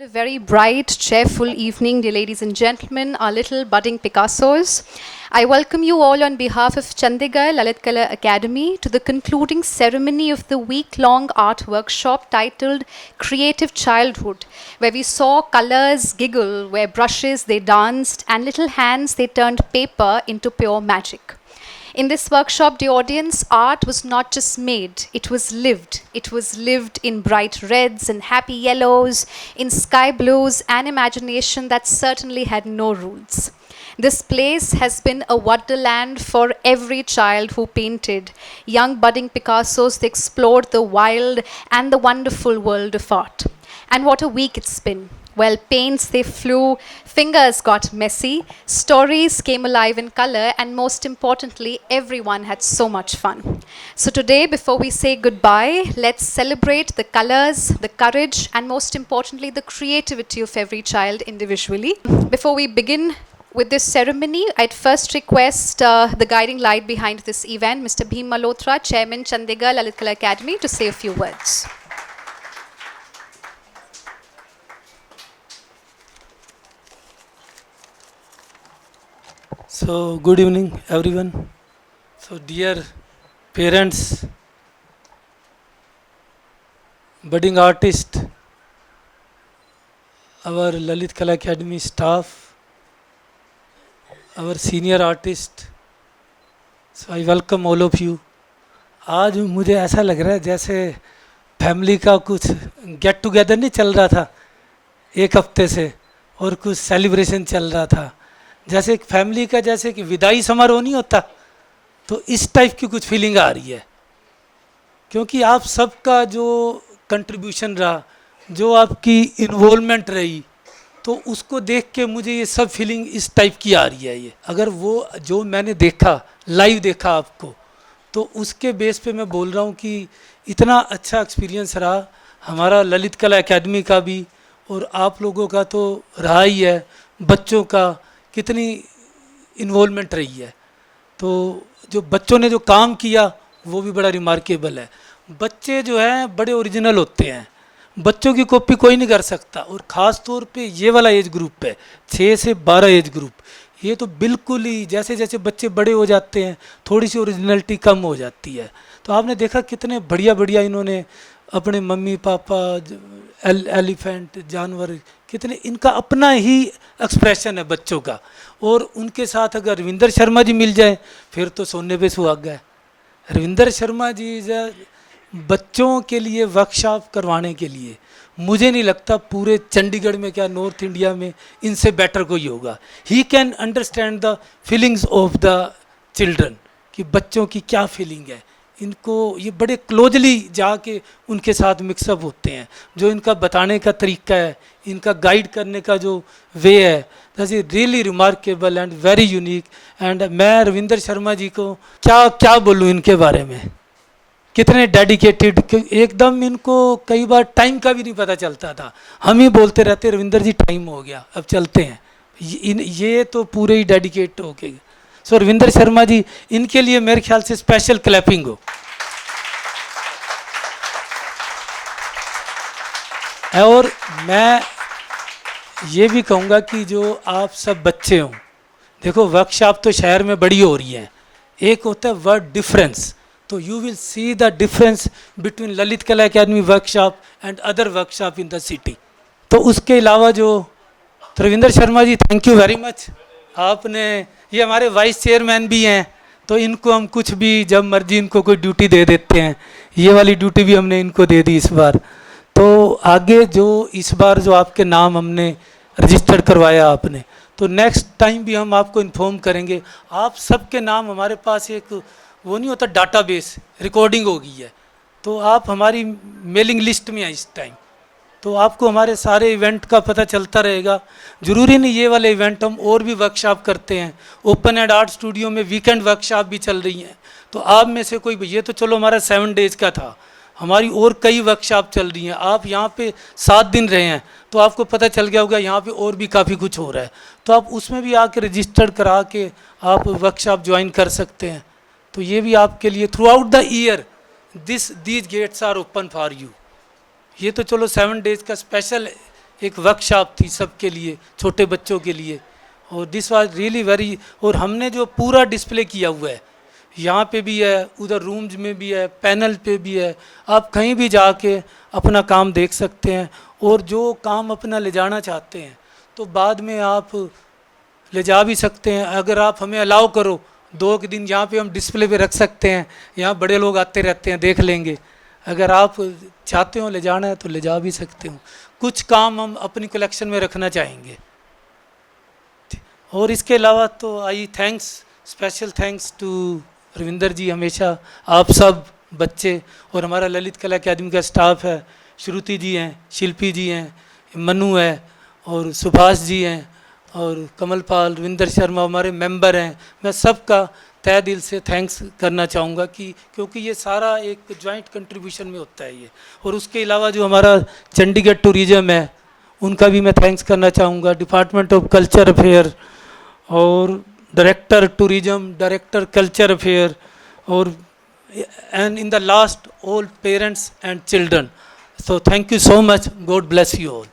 A very bright, cheerful evening, dear ladies and gentlemen, our little budding Picassos. I welcome you all on behalf of Chandigarh Lalit Kala Academy to the concluding ceremony of the week-long art workshop titled Creative Childhood, where we saw colors giggle, where brushes they danced, and little hands they turned paper into pure magic. In this workshop, the audience, art was not just made, it was lived. It was lived in bright reds and happy yellows, in sky blues, and imagination that certainly had no rules. This place has been a wonderland for every child who painted. Young budding Picassos, they explored the wild and the wonderful world of art. And what a week it's been. Well, paints they flew, fingers got messy, stories came alive in color, and most importantly, everyone had so much fun. So today, before we say goodbye, let's celebrate the colors, the courage, and most importantly, the creativity of every child individually. Before we begin with this ceremony, I'd first request the guiding light behind this event, Mr. Bhim Malhotra, Chairman, Chandigarh Lalit Kala Academy, to say a few words. So, good evening, everyone. So, dear parents, budding artist, our Lalit Kala Academy staff, our senior artist. So, I welcome all of you. आज मुझे ऐसा लग रहा है जैसे family का कुछ get together नहीं चल रहा था एक हफ्ते से और कुछ सेलिब्रेशन चल रहा था, जैसे एक फैमिली का जैसे कि विदाई समारोह नहीं होता, तो इस टाइप की कुछ फीलिंग आ रही है, क्योंकि आप सबका जो कंट्रीब्यूशन रहा, जो आपकी इन्वॉल्वमेंट रही, तो उसको देख के मुझे ये सब फीलिंग इस टाइप की आ रही है। ये अगर वो जो मैंने देखा, लाइव देखा आपको, तो उसके बेस पे मैं बोल रहा हूँ कि इतना अच्छा एक्सपीरियंस रहा हमारा ललित कला एकेडमी का भी, और आप लोगों का तो रहा ही है, बच्चों का कितनी इन्वॉल्वमेंट रही है। तो जो बच्चों ने जो काम किया वो भी बड़ा रिमार्केबल है। बच्चे जो हैं बड़े ओरिजिनल होते हैं, बच्चों की कॉपी कोई नहीं कर सकता, और ख़ास तौर पे ये वाला एज ग्रुप है 6 से 12 एज ग्रुप, ये तो बिल्कुल ही जैसे जैसे बच्चे बड़े हो जाते हैं थोड़ी सी ओरिजिनलिटी कम हो जाती है। तो आपने देखा कितने बढ़िया बढ़िया इन्होंने अपने मम्मी पापा, एलिफेंट जानवर, कितने इनका अपना ही एक्सप्रेशन है बच्चों का, और उनके साथ अगर रविंदर शर्मा जी मिल जाए फिर तो सोने पे सुहागा है। रविंदर शर्मा जी बच्चों के लिए वर्कशॉप करवाने के लिए मुझे नहीं लगता पूरे चंडीगढ़ में क्या नॉर्थ इंडिया में इनसे बेटर कोई होगा। He can understand the feelings of the children, कि बच्चों की क्या फीलिंग है, इनको ये बड़े क्लोजली जाके उनके साथ मिक्सअप होते हैं। जो इनका बताने का तरीका है, इनका गाइड करने का जो वे है, that is really remarkable and very unique. And मैं रविंदर शर्मा जी को क्या क्या बोलूँ इनके बारे में, कितने डेडिकेटेड, एकदम इनको कई बार टाइम का भी नहीं पता चलता था, हम ही बोलते रहते रविंदर जी टाइम हो गया अब चलते हैं, ये तो पूरे ही डेडिकेट हो गए। सो रविंदर शर्मा जी, इनके लिए मेरे ख्याल से स्पेशल क्लैपिंग हो। और मैं ये भी कहूँगा कि जो आप सब बच्चे हों, देखो वर्कशॉप तो शहर में बड़ी हो रही है, एक होता है वर्ड डिफरेंस, तो you will see the difference between Lalit Kala academy workshop and other workshop in the city. तो उसके अलावा जो Ravinder Sharma ji, thank you very much. आपने, ये हमारे वाइस चेयरमैन भी हैं, तो इनको हम कुछ भी जब मर्जी इनको कोई ड्यूटी दे देते हैं, ये वाली ड्यूटी भी हमने इनको दे दी इस बार। तो आगे जो इस बार जो आपके नाम हमने रजिस्टर्ड करवाया आपने, तो नेक्स्ट टाइम भी हम आपको इन्फॉर्म करेंगे। आप सबके नाम हमारे पास एक वो नहीं होता डाटाबेस, रिकॉर्डिंग हो गई है, तो आप हमारी मेलिंग लिस्ट में हैं इस टाइम, तो आपको हमारे सारे इवेंट का पता चलता रहेगा। ज़रूरी नहीं ये वाले इवेंट, हम और भी वर्कशॉप करते हैं। ओपन एंड आर्ट स्टूडियो में वीकेंड वर्कशॉप भी चल रही हैं, तो आप में से कोई, ये तो चलो हमारा 7 डेज़ का था, हमारी और कई वर्कशॉप चल रही हैं। आप यहाँ पे 7 दिन रहे हैं तो आपको पता चल गया होगा यहाँ पे और भी काफ़ी कुछ हो रहा है, तो आप उसमें भी आके रजिस्टर्ड करा के आप वर्कशॉप ज्वाइन कर सकते हैं। तो ये भी आपके लिए throughout the year these gates are open for you. ये तो चलो 7 डेज़ का स्पेशल एक वर्कशॉप थी सबके लिए, छोटे बच्चों के लिए, और दिस वाज रियली वेरी, और हमने जो पूरा डिस्प्ले किया हुआ है, यहाँ पे भी है, उधर रूम्स में भी है, पैनल पे भी है, आप कहीं भी जाके अपना काम देख सकते हैं। और जो काम अपना ले जाना चाहते हैं तो बाद में आप ले जा भी सकते हैं, अगर आप हमें अलाउ करो 2 दिन यहाँ पे हम डिस्प्ले पे रख सकते हैं, यहाँ बड़े लोग आते रहते हैं, देख लेंगे। अगर आप चाहते हो ले जाना है तो ले जा भी सकते हो। कुछ काम हम अपनी कलेक्शन में रखना चाहेंगे। और इसके अलावा तो I thanks, special thanks to Ravinder ji, हमेशा आप सब बच्चे और हमारा ललित कला अकेडमी का स्टाफ है, श्रुति जी हैं, शिल्पी जी हैं, मनु है और सुभाष जी हैं और कमलपाल, रविंदर शर्मा हमारे मेंबर हैं। मैं सबका तहे दिल से थैंक्स करना चाहूँगा कि क्योंकि ये सारा एक जॉइंट कंट्रीब्यूशन में होता है ये। और उसके अलावा जो हमारा चंडीगढ़ टूरिज़्म है उनका भी मैं थैंक्स करना चाहूँगा, डिपार्टमेंट ऑफ कल्चर अफेयर और director tourism, director culture affair, और and in the last all parents and children. So thank you so much, god bless you all.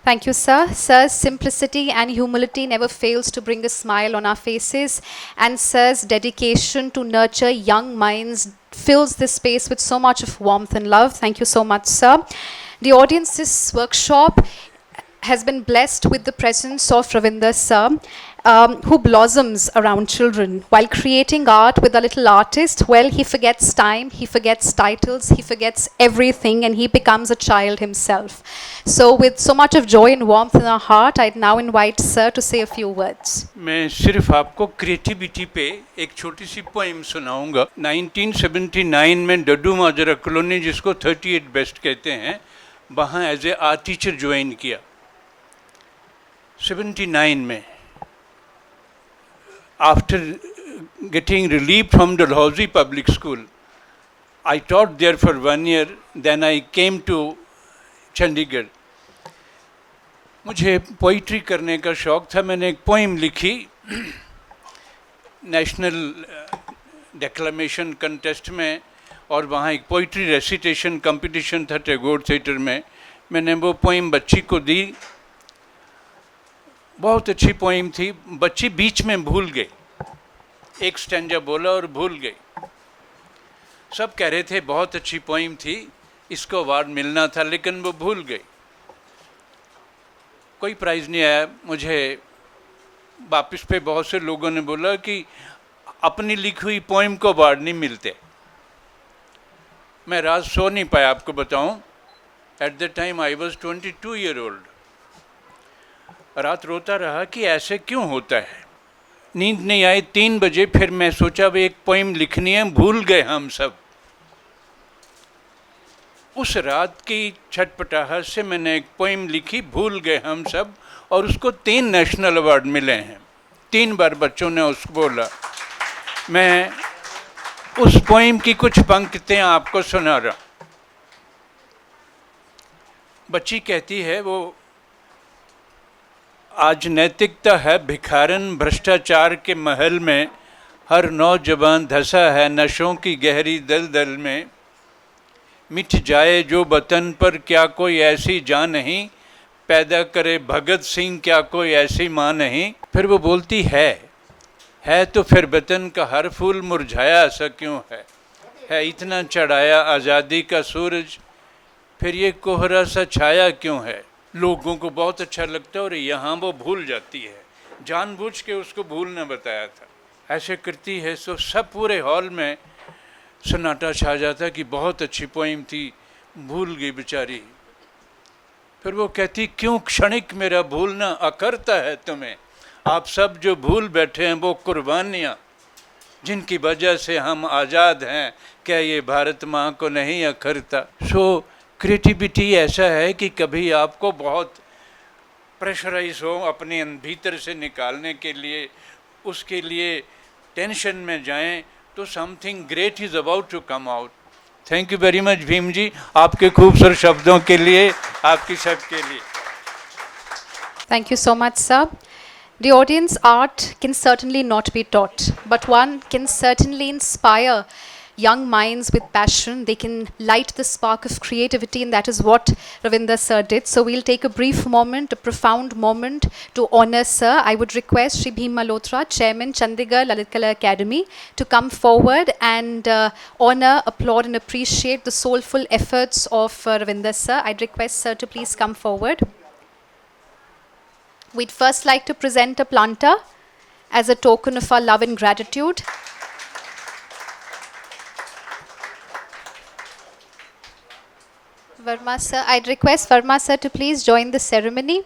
Thank you, sir. Sir's simplicity and humility never fails to bring a smile on our faces, and sir's dedication to nurture young minds fills this space with so much of warmth and love. Thank you so much, sir. The audience this workshop has been blessed with the presence of Ravinder sir, who blossoms around children. While creating art with a little artist, well, he forgets time, he forgets titles, he forgets everything, and he becomes a child himself. So with so much of joy and warmth in our heart, I'd now invite sir to say a few words. मैं सिर्फ आपको creativity पे एक छोटी सी poem सुनाऊंगा। 1979 में डड्डू माजरा colony, जिसको 38 best कहते हैं, वहाँ as a art teacher join किया 79 में। After getting relieved from Dalhousie Public School, I taught there for 1 year. Then I came to Chandigarh. मुझे पोइट्री करने का शौक़ था। मैंने एक पोइम लिखी नेशनल डेक्लेमेशन कंटेस्ट में, और वहाँ एक पोइट्री रेसिटेशन कंपटीशन था टैगोर थिएटर में। मैंने वो पोइम बच्ची को दी। बहुत अच्छी पोइम थी। बच्ची बीच में भूल गई, एक स्टैंजा बोला और भूल गई। सब कह रहे थे बहुत अच्छी पोइम थी, इसको अवार्ड मिलना था, लेकिन वो भूल गई। कोई प्राइज़ नहीं आया। मुझे वापस पे बहुत से लोगों ने बोला कि अपनी लिखी हुई पोइम को अवार्ड नहीं मिलते। मैं रात सो नहीं पाया, आपको बताऊं। At the time I was 22 year old. रात रोता रहा कि ऐसे क्यों होता है। नींद नहीं आई। 3 बजे फिर मैं सोचा भाई एक पोइम लिखनी है, भूल गए हम सब। उस रात की छटपटाहट से मैंने एक पोइम लिखी, भूल गए हम सब, और उसको 3 नेशनल अवार्ड मिले हैं। 3 बार बच्चों ने उसको बोला। मैं उस पोइम की कुछ पंक्तियाँ आपको सुना रहा। बच्ची कहती है, वो आज नैतिकता है भिखारन भ्रष्टाचार के महल में, हर नौजवान धंसा है नशों की गहरी दलदल में। मिट जाए जो वतन पर क्या कोई ऐसी जान नहीं, पैदा करे भगत सिंह क्या कोई ऐसी माँ नहीं। फिर वो बोलती है तो फिर वतन का हर फूल मुरझाया ऐसा क्यों है इतना चढ़ाया आज़ादी का सूरज, फिर ये कोहरा सा छाया क्यों है। लोगों को बहुत अच्छा लगता है और यहाँ वो भूल जाती है। जानबूझ के उसको भूलना बताया था। ऐसे करती है तो सब पूरे हॉल में सन्नाटा छा जाता कि बहुत अच्छी पोइम थी, भूल गई बेचारी। फिर वो कहती, क्यों क्षणिक मेरा भूलना अकरता है तुम्हें। आप सब जो भूल बैठे हैं वो कुर्बानियाँ, जिनकी वजह से हम आज़ाद हैं, क्या ये भारत माँ को नहीं अखरता। सो क्रिएटिविटी ऐसा है कि कभी आपको बहुत प्रेशराइज हो अपने भीतर से निकालने के लिए, उसके लिए टेंशन में जाएं, तो something great is about to come out. Thank you very much Bhim ji, आपके खूबसूरत शब्दों के लिए, आपकी सब के लिए। Thank you so much, sir. The audience, art can certainly not be taught. but one can certainly inspire young minds with passion. They can light the spark of creativity, and that is what Ravinder sir did. So we'll take a brief moment, a profound moment to honor sir. I would request Shri Bhim Malhotra, Chairman, Chandigarh Lalit Kala Academy, to come forward and honor, applaud and appreciate the soulful efforts of Ravinder sir. I'd request sir to please come forward. We'd first like to present a planter as a token of our love and gratitude. Verma sir, I'd request Verma sir to please join the ceremony.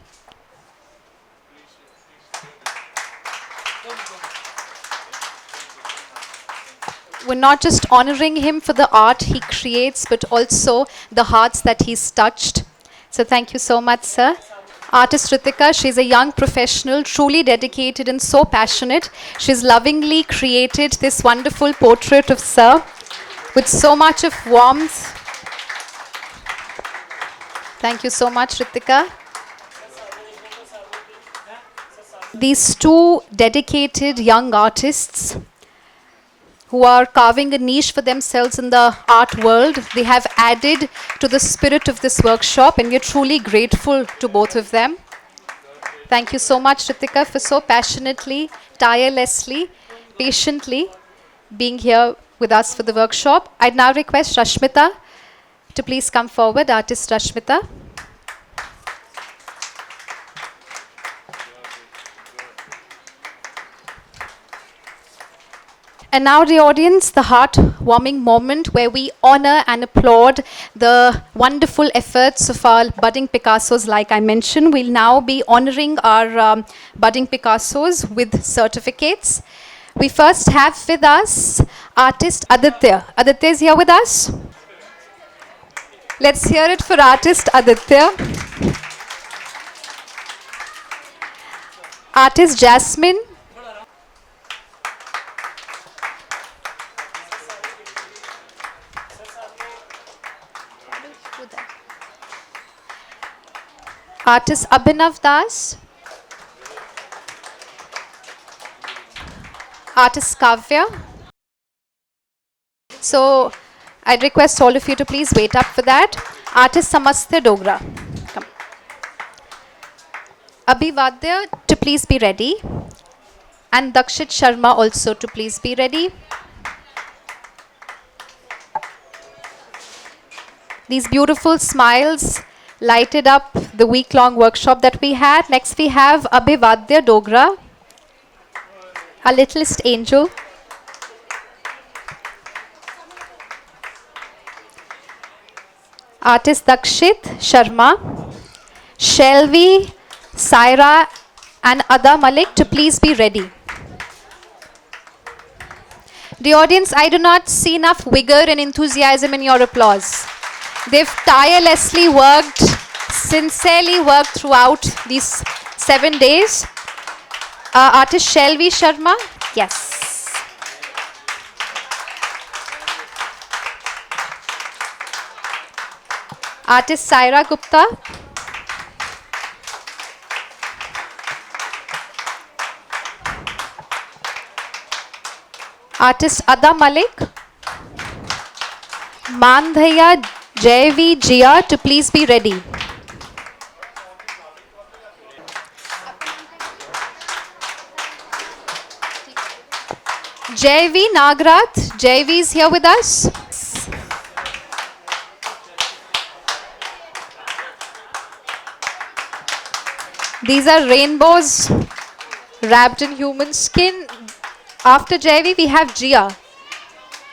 We're not just honoring him for the art he creates, but also the hearts that he's touched. So thank you so much, sir. Artist Ritika, she's a young professional, truly dedicated and so passionate. She's lovingly created this wonderful portrait of sir with so much of warmth. Thank you so much, Ritika. These two dedicated young artists who are carving a niche for themselves in the art world, they have added to the spirit of this workshop, and we are truly grateful to both of them. Thank you so much, Ritika, for so passionately, tirelessly, patiently being here with us for the workshop. I'd now request Rashmita to please come forward, artist Rashmita. And now, the audience, the heart-warming moment where we honor and applaud the wonderful efforts of our budding Picassos. Like I mentioned, we'll now be honoring our budding Picassos with certificates. We first have with us artist Aditya. Aditya is here with us. Let's hear it for artist Aditya. Artist Jasmine. Artist Abhinav Das. Artist Kavya. So I'd request all of you to please wait up for that. Artist Samastya Dogra. Come. Abhivadya to please be ready. And Dakshit Sharma also to please be ready. These beautiful smiles lighted up the week-long workshop that we had. Next we have Abhivadya Dogra, our littlest angel. Artist Dakshit Sharma, Shelvi, Saira and Ada Malik to please be ready. The audience, I do not see enough vigor and enthusiasm in your applause. They've tirelessly worked, sincerely worked throughout these 7 days. Artist Shelvi Sharma, yes. Artist Saira Gupta. Artist Ada Malik. Mandhaya Jaivi Jia to please be ready. Jaivi Nagrat, Jaivi is here with us. These are rainbows wrapped in human skin. After Jaivi, we have Jia.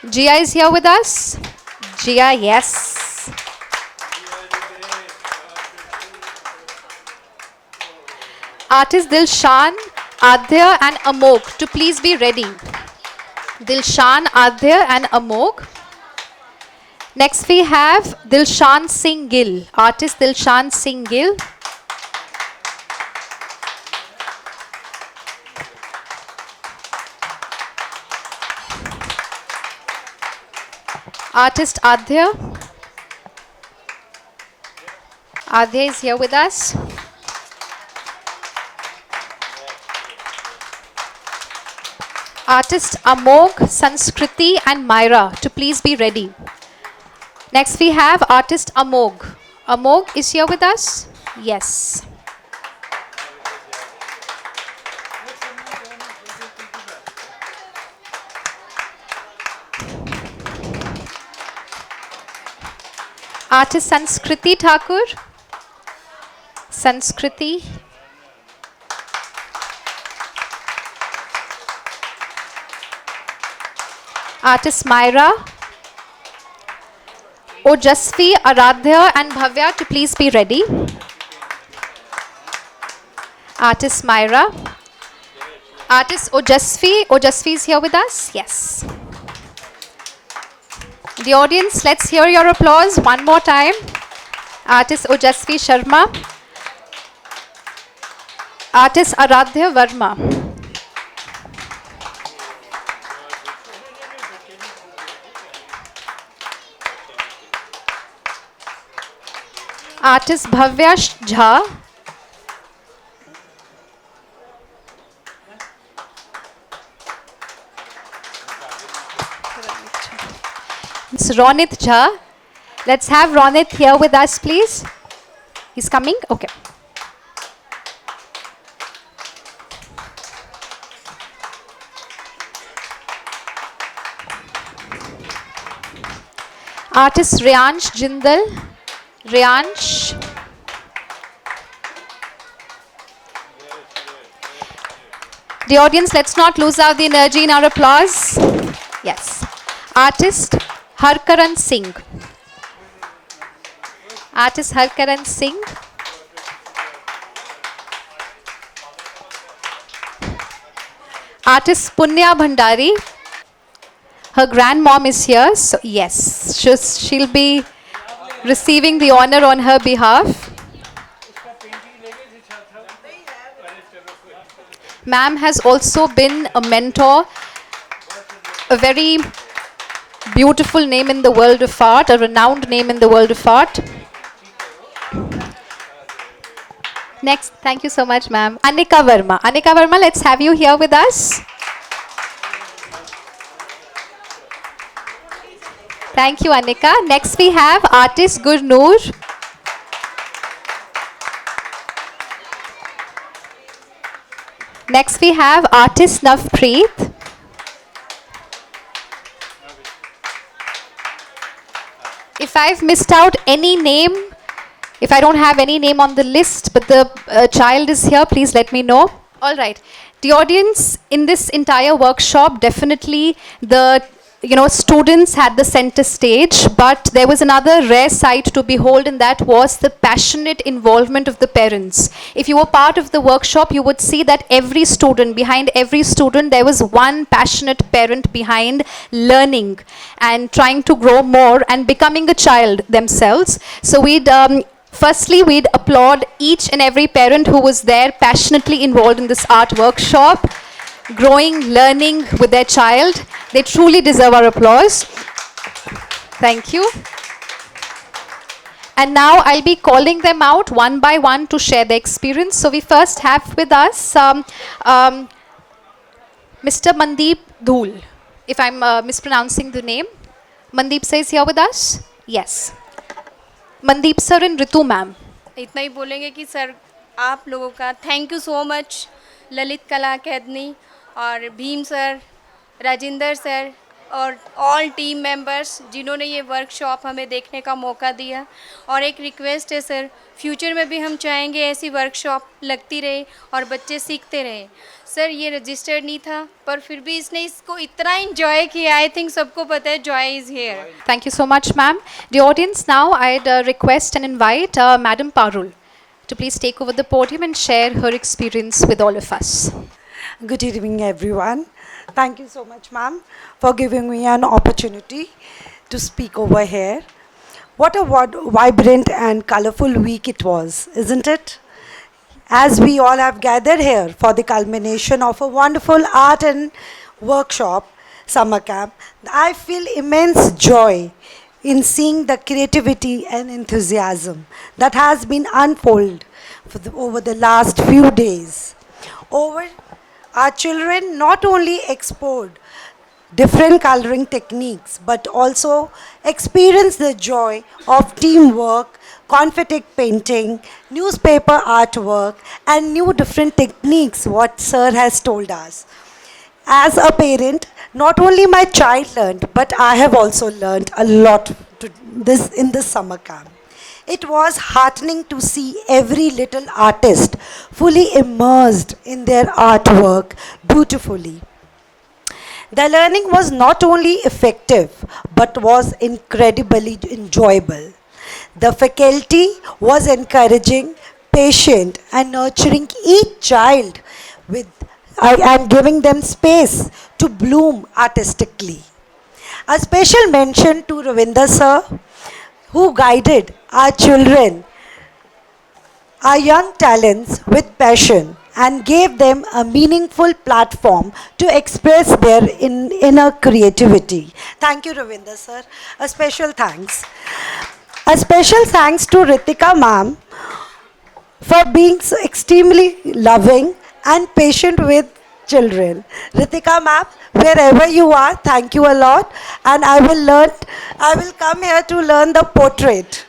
Jia is here with us. Jia, yes. Artist Dilshan, Adhya and Amok to please be ready. Dilshan, Adhya and Amok. Next we have Dilshan Singh Gill. Artist Dilshan Singh Gill. Artist Adhya. Adhya is here with us. Artist Amog, Sanskriti and Myra to please be ready. Next we have artist Amog. Amog is here with us? Yes. Artist Sanskriti Thakur. Sanskriti. Artist Myra. Ojasvi, Aradhya and Bhavya to please be ready. Artist Myra. Artist Ojasvi. Ojasvi is here with us? Yes. The audience, let's hear your applause one more time. Artist Ojasvi Sharma. Artist Aradhya Verma. Artist Bhavya Jha. It's Ronit Jha. Let's have Ronit here with us, please. He's coming? Okay. Artist Riyansh Jindal. Riyansh. The audience, let's not lose out the energy in our applause. Yes. Artist Harkaran Singh. Artist Harkaran Singh. Artist Punya Bhandari. Her grandmom is here, so yes, she'll be receiving the honor on her behalf. Ma'am has also been a mentor, a very beautiful name in the world of art, a renowned name in the world of art. Next, thank you so much, ma'am. Anika Verma. Anika Verma, let's have you here with us. Thank you, Anika. Next, we have artist Gurnoor. Next, we have artist Navpreet. If I've missed out any name, if I don't have any name on the list, but the child is here, please let me know. All right. The audience in this entire workshop, definitely the students had the center stage, but there was another rare sight to behold, and that was the passionate involvement of the parents. If you were part of the workshop, you would see that behind every student, there was one passionate parent behind learning and trying to grow more and becoming a child themselves. So firstly, we'd applaud each and every parent who was there passionately involved in this art workshop, growing, learning with their child. They truly deserve our applause. Thank you. And now I'll be calling them out one by one to share their experience. So we first have with us Mr. Mandeep Dhool. If I'm mispronouncing the name. Mandeep sir is here with us? Yes. Mandeep sir and Ritu ma'am. इतना ही बोलेंगे कि sir आप लोगों का thank you so much, Lalit कला academy और Bhim sir, Rajinder sir और all team members जिन्होंने ये वर्कशॉप हमें देखने का मौका दिया. और एक रिक्वेस्ट है सर, फ्यूचर में भी हम चाहेंगे ऐसी वर्कशॉप लगती रहे और बच्चे सीखते रहे. सर ये रजिस्टर्ड नहीं था, पर फिर भी इसने इसको इतना इंजॉय किया. आई थिंक सबको पता है Joy is here. Thank you so much, ma'am. The audience now, I'd request and invite Madam Parul to please take over the podium and share her experience with all of us. Good evening, everyone. Thank you so much, ma'am, for giving me an opportunity to speak over here. What a vibrant and colorful week it was, isn't it? As we all have gathered here for the culmination of a wonderful art and workshop summer camp, I feel immense joy in seeing the creativity and enthusiasm that has been unfolded over the last few days. Over our children not only explored different coloring techniques but also experienced the joy of teamwork, confetti painting, newspaper artwork, and new different techniques what sir has told us. As a parent, not only my child learned, but I have also learned a lot to this in this summer camp. It was heartening to see every little artist fully immersed in their artwork beautifully. The learning was not only effective but was incredibly enjoyable. The faculty was encouraging, patient, and nurturing each child with and giving them space to bloom artistically. A special mention to Ravinder sir, who guided our children, our young talents with passion and gave them a meaningful platform to express their inner creativity. Thank you, Ravinder sir. A special thanks. A special thanks to Ritika ma'am for being so extremely loving and patient with children. Ritika ma'am, wherever you are, thank you a lot. And I will come here to learn the portrait.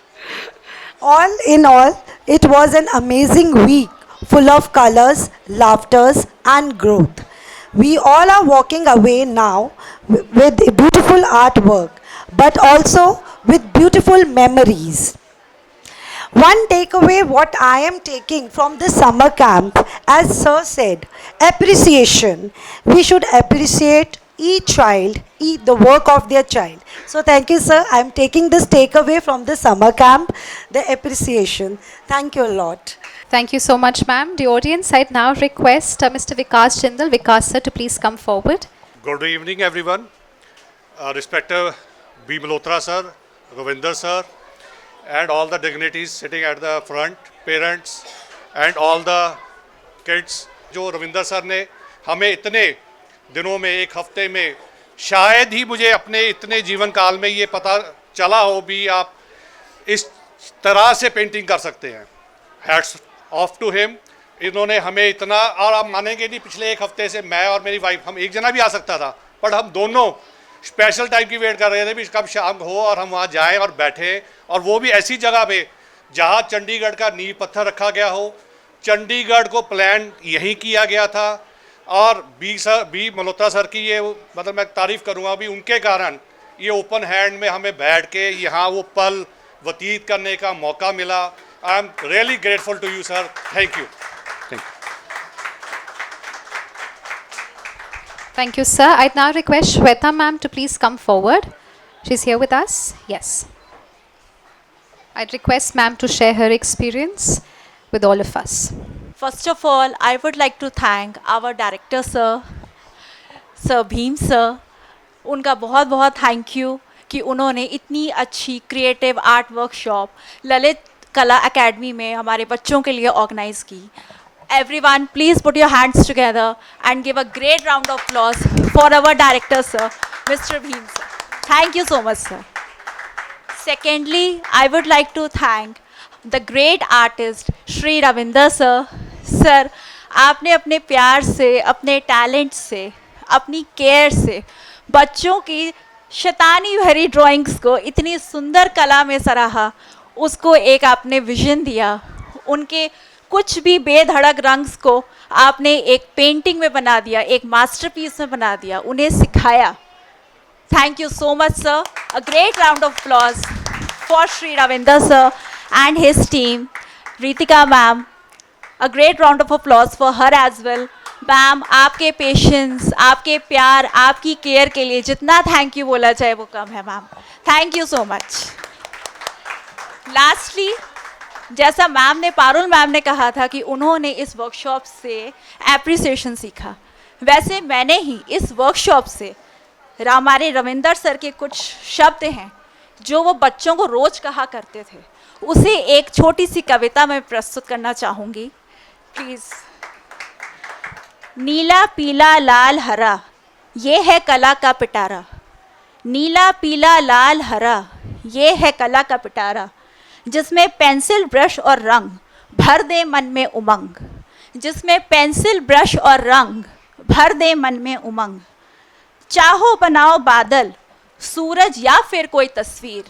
All in all, it was an amazing week full of colors, laughters, and growth. We all are walking away now with beautiful artwork, but also with beautiful memories. One takeaway what I am taking from this summer camp, as Sir said, appreciation. We should appreciate each child, the work of their child. So thank you, sir. I am taking this takeaway from the summer camp, the appreciation. Thank you a lot. Thank you so much, ma'am. The audience, I'd now request Mr. Vikas Jindal, Vikas sir, to please come forward. Good evening, everyone. Respected B. Malhotra sir, Ravinder sir, and all the dignitaries sitting at the front, parents, and all the kids. जो Ravinder sir ने हमें इतने दिनों में, एक हफ्ते में, शायद ही मुझे अपने इतने जीवन काल में ये पता चला हो भी आप इस तरह से पेंटिंग कर सकते हैं. Hats off to him. इन्होंने हमें इतना, और आप मानेंगे नहीं, पिछले एक हफ्ते से मैं और मेरी वाइफ, हम एक जना भी आ सकता था, पर हम दोनों स्पेशल टाइम की वेट कर रहे थे भी कब शाम हो और हम वहाँ जाएं और बैठें, और वो भी ऐसी जगह पे जहाँ चंडीगढ़ का नींव पत्थर रखा गया हो. चंडीगढ़ को प्लान यहीं किया गया था, और बी मल्होत्रा सर की ये मतलब मैं तारीफ़ करूँगा भी, उनके कारण ये ओपन हैंड में हमें बैठ के यहाँ वो पल व्यतीत करने का मौका मिला. I am really grateful to you sir. Thank you. Thank you, sir. I'd now request Shweta ma'am to please come forward. She's here with us. Yes. I'd request ma'am to share her experience with all of us. First of all, I would like to thank our director sir, Sir Bheem sir. उनका बहुत बहुत thank you कि उन्होंने इतनी अच्छी creative art workshop Lalit Kala academy में हमारे बच्चों के लिए ऑर्गेनाइज की. Everyone, please put your hands together and give a great round of applause for our director sir, Mr. Bheem sir. Thank you so much, sir. Secondly, I would like to thank the great artist Shri Ravinder sir. Sir, आपने अपने प्यार से, अपने talent से, अपनी care से बच्चों की शैतानी भरी ड्राइंग्स को इतनी सुंदर कला में सराहा. उसको एक आपने विजन दिया. उनके कुछ भी बेधड़क रंग्स को आपने एक पेंटिंग में बना दिया, एक मास्टरपीस में बना दिया, उन्हें सिखाया. Thank you so much sir. A great round of applause for Shri Ravinder sir and his team. Ritika ma'am, a great round of applause for her as well. Ma'am, आपके पेशेंस, आपके प्यार, आपकी केयर के लिए जितना थैंक यू बोला जाए वो कम है ma'am. Thank you so much. Lastly, जैसा मैम ने, पारुल मैम ने कहा था कि उन्होंने इस वर्कशॉप से एप्रिसिएशन सीखा, वैसे मैंने ही इस वर्कशॉप से हमारे रविंदर सर के कुछ शब्द हैं जो वो बच्चों को रोज़ कहा करते थे, उसे एक छोटी सी कविता में प्रस्तुत करना चाहूँगी. प्लीज़. नीला पीला लाल हरा, ये है कला का पिटारा. नीला पीला लाल हरा, ये है कला का पिटारा. जिसमें पेंसिल ब्रश और रंग भर दे मन में उमंग. जिसमें पेंसिल ब्रश और रंग भर दे मन में उमंग। चाहो बनाओ बादल, सूरज या फिर कोई तस्वीर।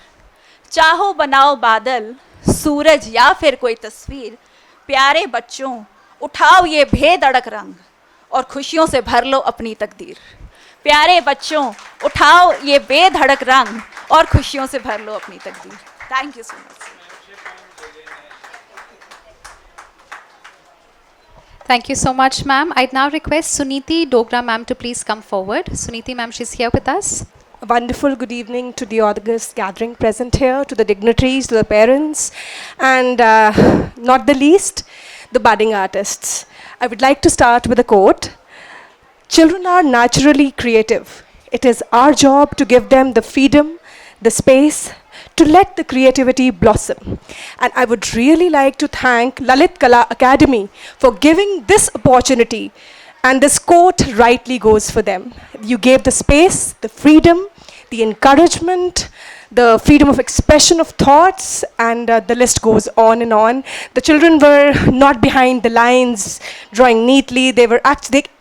चाहो बनाओ बादल, सूरज या फिर कोई तस्वीर। प्यारे बच्चों उठाओ ये बेधड़क रंग और खुशियों से भर लो अपनी तकदीर। प्यारे बच्चों उठाओ ये बेधड़क रंग और खुशियों से भर लो अपनी तकदीर। Thank you so much. Thank you so much, ma'am. I'd now request Suniti Dogra ma'am to please come forward. Suniti ma'am, she's here with us. A wonderful good evening to the august gathering present here, to the dignitaries, to the parents, and not the least, the budding artists. I would like to start with a quote. Children are naturally creative. It is our job to give them the freedom, the space, to let the creativity blossom. And I would really like to thank Lalit Kala Academy for giving this opportunity. And this quote rightly goes for them. You gave the space, the freedom, the encouragement, the freedom of expression of thoughts, and the list goes on and on. The children were not behind the lines, drawing neatly. They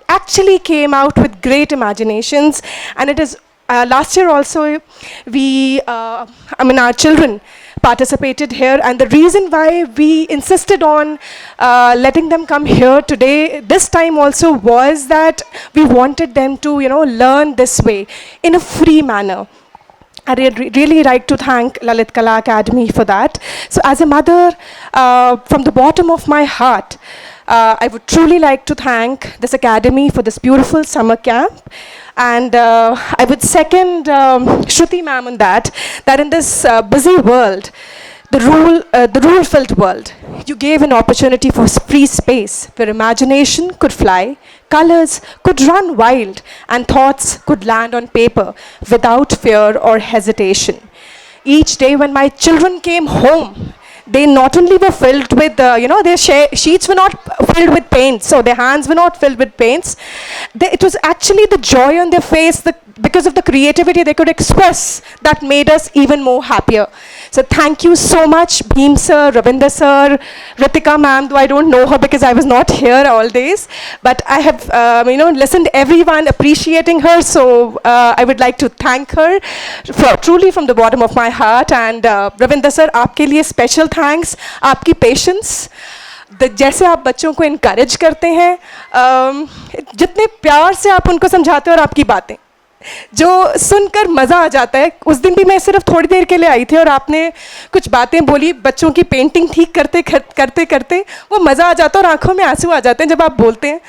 actually came out with great imaginations, and it is last year also our children participated here, and the reason why we insisted on letting them come here today this time also was that we wanted them to learn this way in a free manner. I really like to thank Lalit Kala Academy for that. So as a mother, from the bottom of my heart, I would truly like to thank this academy for this beautiful summer camp. And I would second Shruti ma'am on that in this busy world, the rule-filled world, you gave an opportunity for free space where imagination could fly, colors could run wild, and thoughts could land on paper without fear or hesitation. Each day when my children came home, they not only were filled with, their sheets were not filled with paints, so their hands were not filled with paints. It was actually the joy on their face, because of the creativity they could express, that made us even more happier. So thank you so much, Bheem sir, Ravinder sir, Ritika ma'am, though I don't know her because I was not here all days, but I have listened to everyone appreciating her, so I would like to thank her truly from the bottom of my heart. And Ravinder sir, आपके लिए special thanks, आपकी patience, जैसे आप बच्चों को encourage करते हैं, जितने प्यार से आप उनको समझाते हैं और आपकी बातें जो सुनकर मज़ा आ जाता है। उस दिन भी मैं सिर्फ थोड़ी देर के लिए आई थी और आपने कुछ बातें बोली, बच्चों की पेंटिंग ठीक करते करते वो मज़ा आ जाता है और आंखों में आंसू आ जाते हैं जब आप बोलते हैं।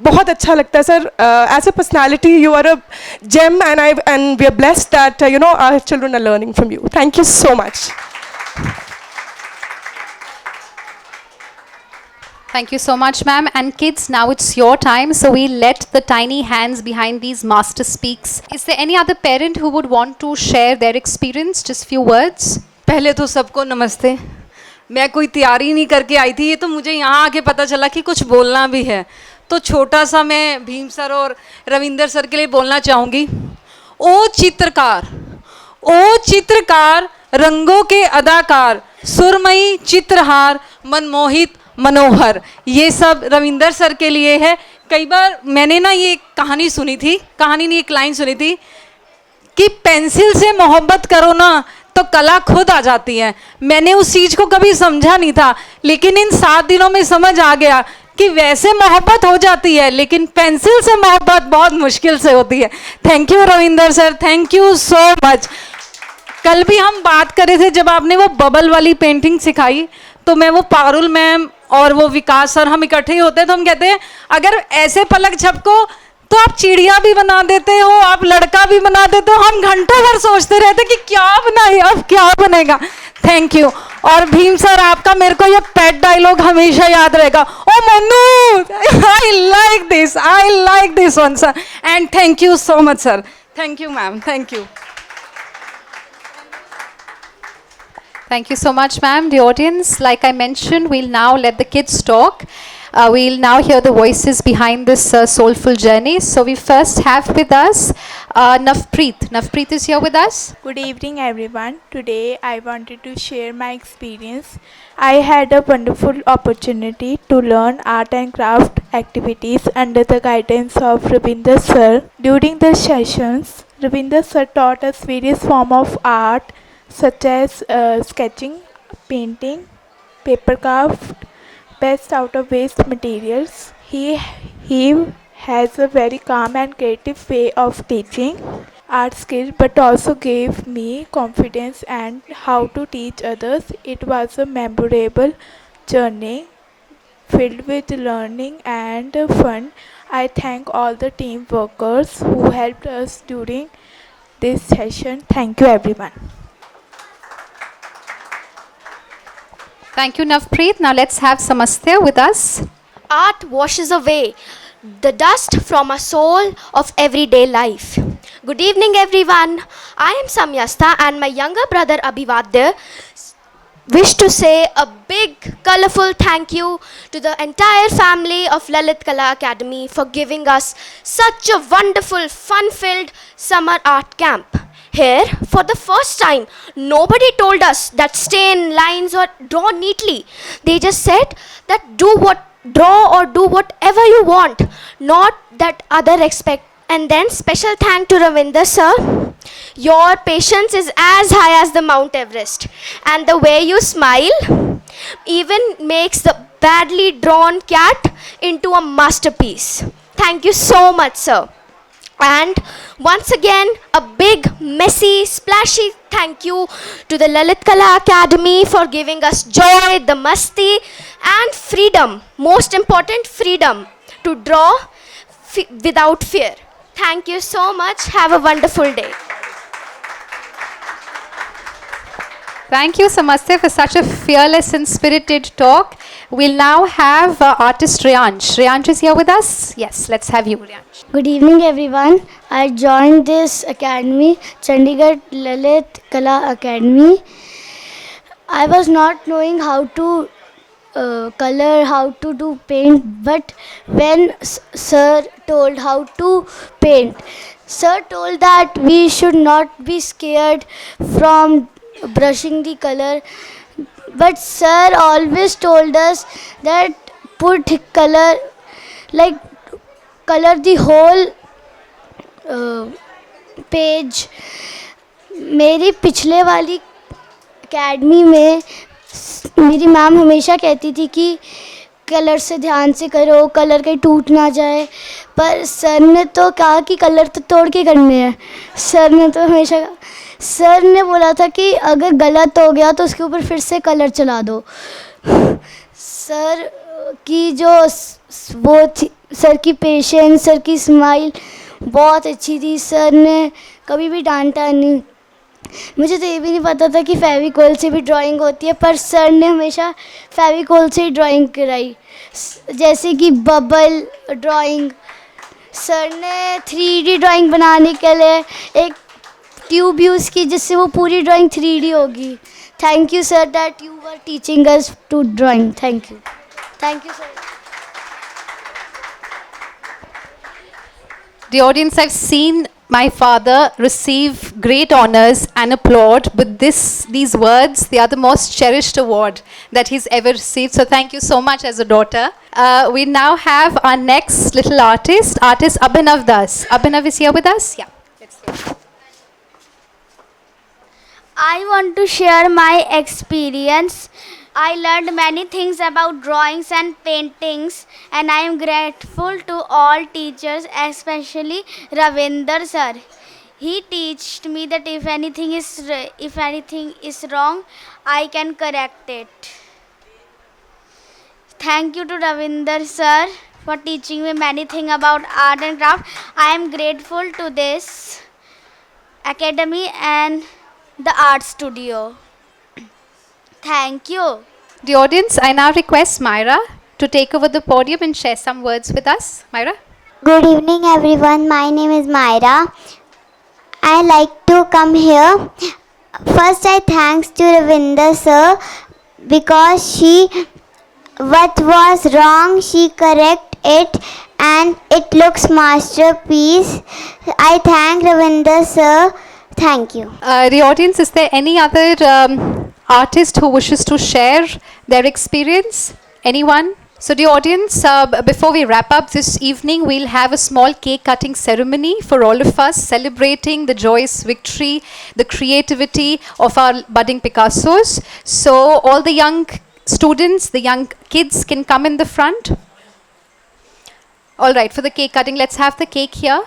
बहुत अच्छा लगता है sir. As a personality you are a gem, and we are blessed that our children are learning from you. Thank you so much. Thank you so much, ma'am. And kids, now it's your time, so we'll let the tiny hands behind these master speaks. Is there any other parent who would want to share their experience? Just few words. पहले तो सबको नमस्ते। मैं कोई तैयारी नहीं करके आई थी, ये तो मुझे यहाँ आके पता चला कि कुछ बोलना भी है, तो छोटा सा मैं भीम सर और रविंदर सर के लिए बोलना चाहूँगी। ओ चित्रकार, रंगों के अदाकार, सुरमई चित्रहार, मनमोहित मनोहर, ये सब रविंदर सर के लिए है। कई बार मैंने ना ये कहानी नहीं एक लाइन सुनी थी कि पेंसिल से मोहब्बत करो ना तो कला खुद आ जाती है। मैंने उस चीज़ को कभी समझा नहीं था, लेकिन इन 7 दिनों में समझ आ गया कि वैसे मोहब्बत हो जाती है, लेकिन पेंसिल से मोहब्बत बहुत मुश्किल से होती है। Thank you Ravinder sir, thank you so much. कल भी हम बात कर रहे थे जब आपने वो बबल वाली पेंटिंग सिखाई, तो मैं वो पारुल मैम और वो विकास सर हम इकट्ठे ही होते हैं, तो हम कहते हैं अगर ऐसे पलक झपको तो आप चिड़िया भी बना देते हो, आप लड़का भी बना देते हो। हम घंटों भर सोचते रहते कि क्या बनाए, अब क्या बनेगा। Thank you. और भीम सर आपका मेरे को ये पेट डायलॉग हमेशा याद रहेगा, oh Mannu, I like this one sir, and thank you so much sir. Thank you ma'am, thank you. Thank you so much, ma'am. The audience, like I mentioned, we'll now let the kids talk. We'll now hear the voices behind this soulful journey. So we first have with us Navpreet. Navpreet is here with us. Good evening, everyone. Today I wanted to share my experience. I had a wonderful opportunity to learn art and craft activities under the guidance of Ravinder Sir. During the sessions, Ravinder Sir taught us various forms of art such as sketching, painting, paper craft, best out of waste materials. He has a very calm and creative way of teaching art skill, but also gave me confidence and how to teach others. It was a memorable journey filled with learning and fun. I thank all the team workers who helped us during this session. Thank you, everyone. Thank you, Navpreet. Now let's have Samastya with us. Art washes away the dust from our soul of everyday life. Good evening, everyone. I am Samyasta, and my younger brother Abhivadya wish to say a big, colorful thank you to the entire family of Lalit Kala Academy for giving us such a wonderful, fun-filled summer art camp. Here, for the first time, nobody told us that stay in lines or draw neatly. They just said that draw or do whatever you want, not that other expect. And then special thank to Ravinder sir. Your patience is as high as the Mount Everest, and the way you smile even makes the badly drawn cat into a masterpiece. Thank you so much, sir. And once again, a big, messy, splashy thank you to the Lalit Kala Academy for giving us joy, the masti, and freedom. Most important, freedom to draw without fear. Thank you so much. Have a wonderful day. Thank you, Samastya, for such a fearless and spirited talk. We'll now have artist Riyansh. Riyansh is here with us. Yes, let's have you, Riyansh. Good evening, everyone. I joined this academy, Chandigarh Lalit Kala Academy. I was not knowing how to color, how to do paint, but when sir told how to paint, sir told that we should not be scared from brushing the color, but sir always told us that put color, like color the whole page. मेरी पिछले वाली academy में मेरी ma'am हमेशा कहती थी कि colour से ध्यान से करो, कलर कहीं टूट ना जाए, पर सर ने तो कहा कि कलर तो तोड़ के करने हैं. सर ने बोला था कि अगर गलत हो गया तो उसके ऊपर फिर से कलर चला दो. सर की जो वो थी, सर की पेशेंस, सर की स्माइल बहुत अच्छी थी. सर ने कभी भी डांटा नहीं. मुझे तो ये भी नहीं पता था कि फेविकोल से भी ड्राइंग होती है, पर सर ने हमेशा फेविकोल से ही ड्राइंग कराई. जैसे कि बबल ड्राइंग, सर ने 3D ड्राइंग बनाने के लिए एक ट्यूब यूज़ की जिससे वो पूरी ड्राइंग 3D होगी. Thank you sir that you are teaching us to drawing. Thank you sir. The audience, have seen my father receive great honors and applaud, but these words, they are the most cherished award that he's ever received. So thank you so much as a daughter. We now have our next little artist Abhinav Das. Abhinav is here with us. Yeah. Let's see. I want to share my experience. I learned many things about drawings and paintings, and I am grateful to all teachers, especially Ravinder sir. He taught me that if anything is wrong, I can correct it. Thank you to Ravinder sir for teaching me many things about art and craft. I am grateful to this academy and the art studio. Thank you. The audience, I now request Myra to take over the podium and share some words with us. Myra? Good evening, everyone. My name is Myra. I like to come here. First, I thanks to Ravinder sir because what was wrong, she correct it and it looks masterpiece. I thank Ravinder sir. Thank you. The audience, is there any other artist who wishes to share their experience? Anyone? So the audience, before we wrap up this evening, we'll have a small cake cutting ceremony for all of us, celebrating the joyous victory, the creativity of our budding Picassos. So all the young students, the young kids can come in the front. All right, for the cake cutting, let's have the cake here.